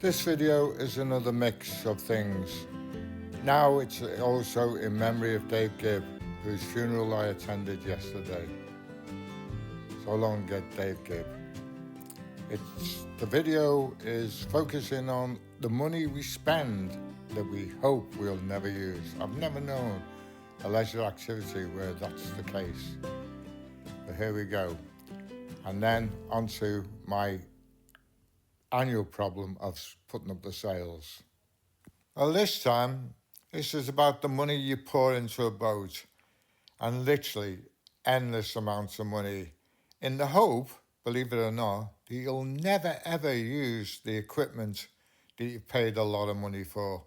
This video is another mix of things. Now it's also in memory of Dave Gibb, whose funeral I attended yesterday. So long, Dave Gibb. The video is focusing on the money we spend that we hope we'll never use. I've never known a leisure activity where that's the case. But here we go. And then onto my annual problem of putting up the sails. Well, this time, this is about the money you pour into a boat, and literally endless amounts of money, in the hope, believe it or not, that you'll never ever use the equipment that you've paid a lot of money for.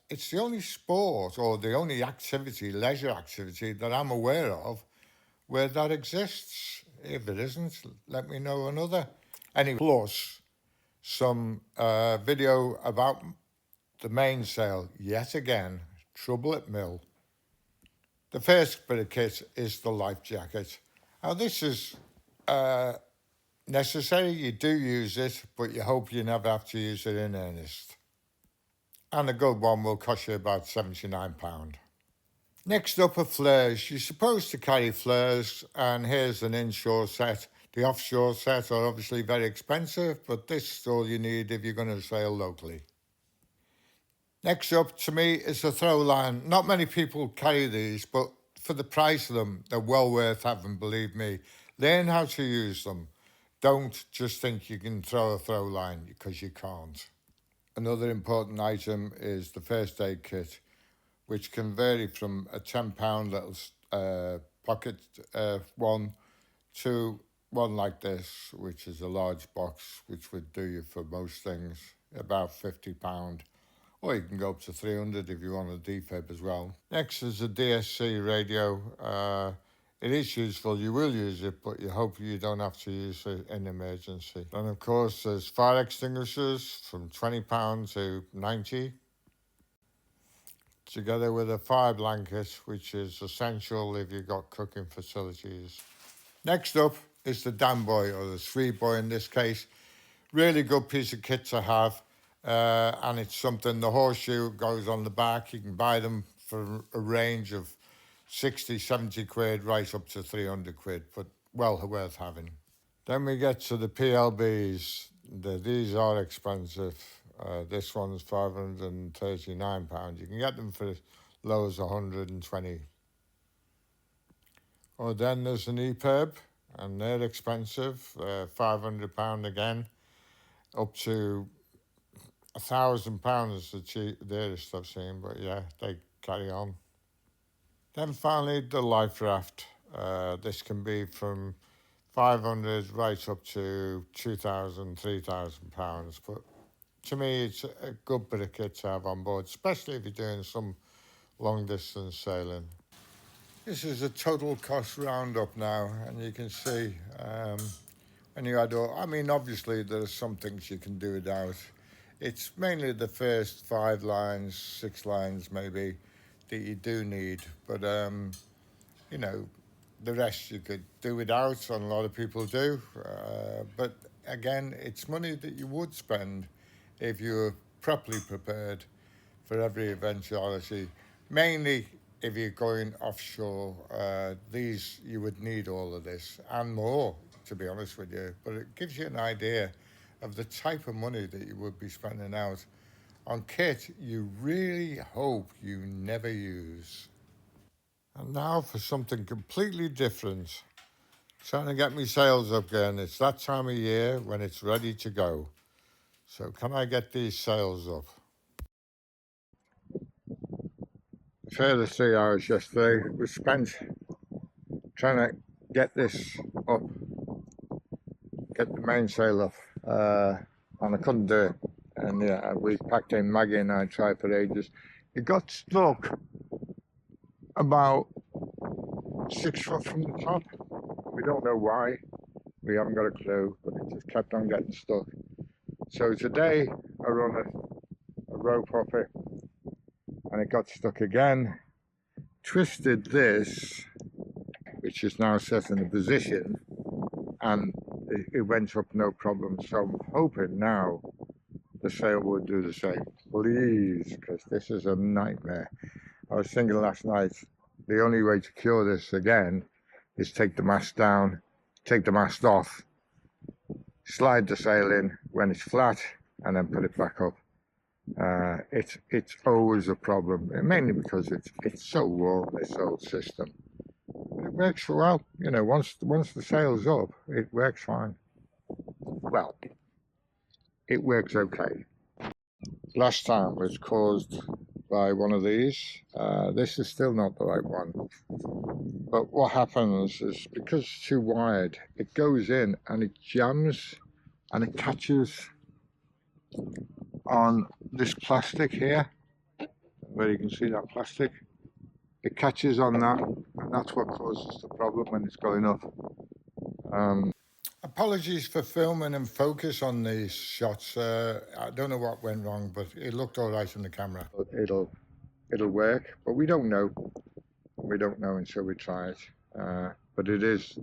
It's the only sport or the only activity, leisure activity, that I'm aware of where that exists. If it isn't, let me know another. Anyway, plus some video about the mainsail, yet again, trouble at mill. The first bit of kit is the life jacket. Now this is necessary, you do use it, but you hope you never have to use it in earnest. And a good one will cost you about £79. Next up are flares. You're supposed to carry flares, and here's an inshore set. The offshore sets are obviously very expensive, but this is all you need if you're going to sail locally. Next up, to me, is a throw line. Not many people carry these, but for the price of them, they're well worth having, believe me. Learn how to use them. Don't just think you can throw a throw line, because you can't. Another important item is the first aid kit, which can vary from a £10 little pocket one to one like this, which is a large box, which would do you for most things, about £50. Or you can go up to 300 if you want a defib as well. Next is a DSC radio. It is useful, you will use it, but you hope you don't have to use it in emergency. And of course, there's fire extinguishers from £20 to £90. Together with a fire blanket, which is essential if you've got cooking facilities. Next up is the dam buoy, or the sweep buoy in this case. Really good piece of kit to have, and it's something, the horseshoe goes on the back. You can buy them for a range of 60, 70 quid, right up to 300 quid, but well worth having. Then we get to the PLBs. These are expensive. This one's £539. You can get them for as low as 120. Or then there's an EPIRB, and they're expensive. £500 again, up to £1,000 is the dearest I've seen, but yeah, they carry on. Then finally, the life raft. This can be from 500 right up to £2,000, £3,000, but to me, it's a good bit of kit to have on board, especially if you're doing some long-distance sailing. This is a total cost roundup now, and you can see when you add all, I mean, obviously there are some things you can do without. It's mainly the first 5 lines, 6 lines maybe, that you do need, but you know, the rest you could do without, and a lot of people do, but again, it's money that you would spend if you were properly prepared for every eventuality. Mainly if you're going offshore, you would need all of this and more, to be honest with you, but it gives you an idea of the type of money that you would be spending out on kit you really hope you never use. And now for something completely different. Trying to get me sails up again. It's that time of year when it's ready to go. So can I get these sails up? A further 3 hours yesterday was spent trying to get this up, get the mainsail up, and I couldn't do it. And yeah, we packed in, Maggie and I tried for ages. It got stuck about 6 foot from the top. We don't know why. We haven't got a clue, but it just kept on getting stuck. So today I run a rope off it, and it got stuck again. Twisted this, which is now set in a position, and it went up no problem. So I'm hoping now the sail would do the same. Please, because this is a nightmare. I was thinking last night, the only way to cure this again is take the mast down, take the mast off, slide the sail in when it's flat, and then put it back up. It's always a problem, mainly because it's so warm, this old system. But it works well, you know. Once the sail's up, it works fine. Well, it works okay. Last time was caused by one of these. This is still not the right one. But what happens is, because it's too wide, it goes in and it jams and it catches on this plastic here, where you can see that plastic. It catches on that, and that's what causes the problem when it's going up. Apologies for filming and focus on these shots. I don't know what went wrong, but it looked all right on the camera. It'll work, but we don't know. We don't know until we try it. But it's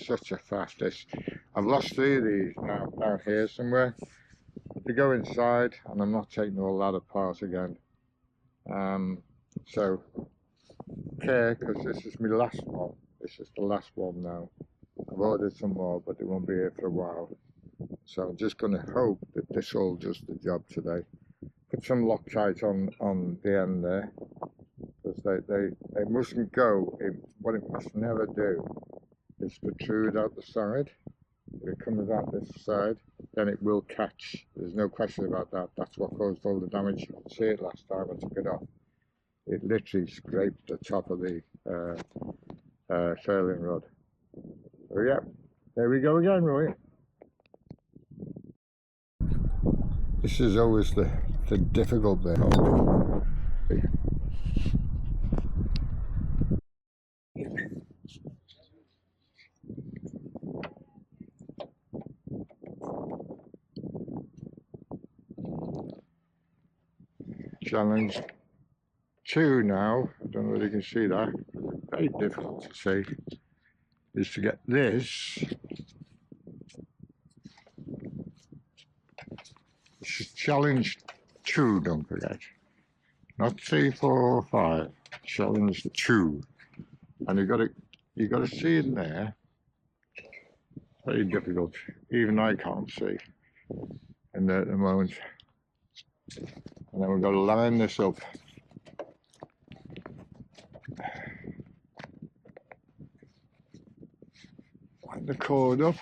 such a fast dish. I've lost 3 of these now down here somewhere. They go inside, and I'm not taking all that apart again. So care, because this is my last one. This is the last one now. I've ordered some more, but they won't be here for a while. So I'm just going to hope that this all does the job today. Put some Loctite on the end there, because they mustn't go. What it must never do is protrude out the side. If it comes out this side, then it will catch. There's no question about that. That's what caused all the damage. You could see it last time I took it off. It literally scraped the top of the sailing rod. So yeah, there we go again, Roy. This is always the difficult bit. Challenge 2 now. I don't know whether you can see that. It's very difficult to see. Is to get this. This is challenge 2, don't forget. Not 3, 4, 5. Challenge 2. And you got to see in there. Very difficult. Even I can't see in there at the moment. And then we've got to line this up. Line the cord up.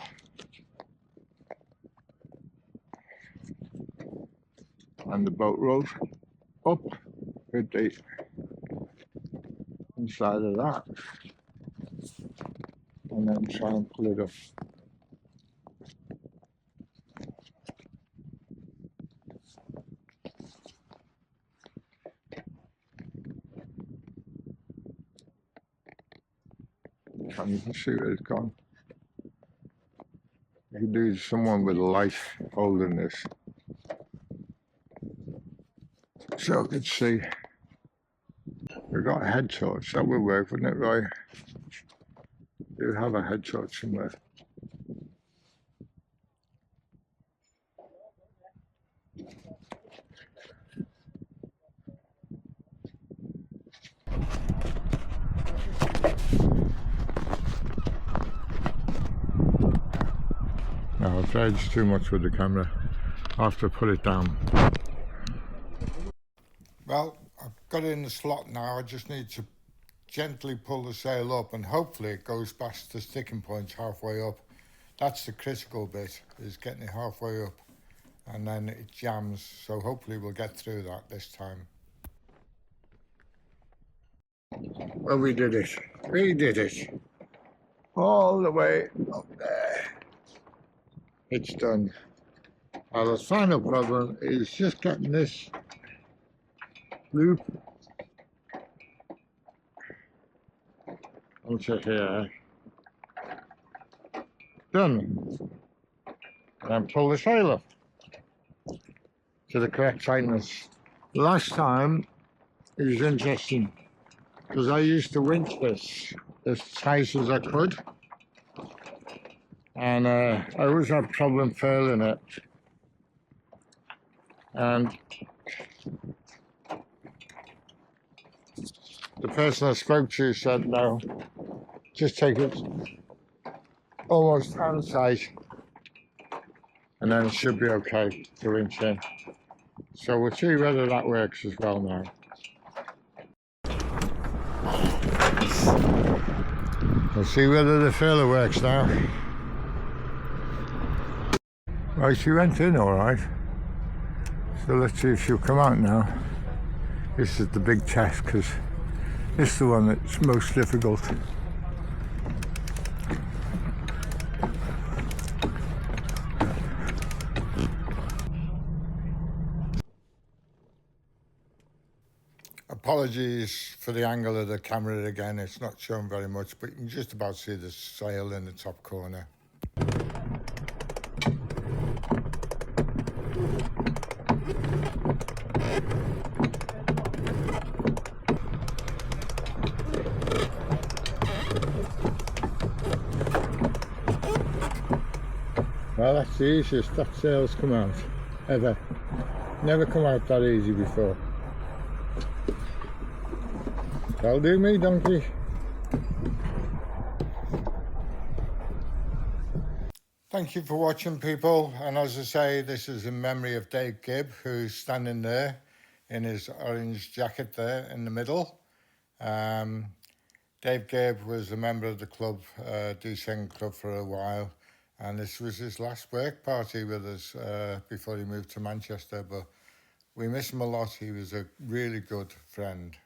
And the boat rope up with the inside of that. And then try and pull it up. And you can see where it's gone. You can do someone with a light holding this. So I could see. We've got a head torch. That will work, wouldn't it, Roy? You have a head torch somewhere. No, I've tried too much with the camera. I have to put it down. Well, I've got it in the slot now. I just need to gently pull the sail up, and hopefully it goes past the sticking point halfway up. That's the critical bit, is getting it halfway up, and then it jams. So hopefully we'll get through that this time. Well, we did it. We did it. All the way up there. It's done. Now the final problem is just getting this loop onto here. Done. And pull the sail up to the correct tightness. Last time it was interesting because I used to winch this as tight as I could, and I always had problem furling it. And the person I spoke to said, no, just take it almost hand size and then it should be okay to inch in. So we'll see whether that works as well now. We'll see whether the filler works now. Right, she went in all right. So let's see if she'll come out now. This is the big test because this is the one that's most difficult. Apologies for the angle of the camera again, it's not showing very much, but you can just about see the sail in the top corner. Well, that's the easiest that sail's come out, ever. Never come out that easy before. That'll do me, donkey. Thank you for watching, people, and as I say, this is in memory of Dave Gibb, who's standing there in his orange jacket there in the middle. Dave Gibb was a member of the club, Duchenne Club, for a while, and this was his last work party with us before he moved to Manchester, but we miss him a lot. He was a really good friend.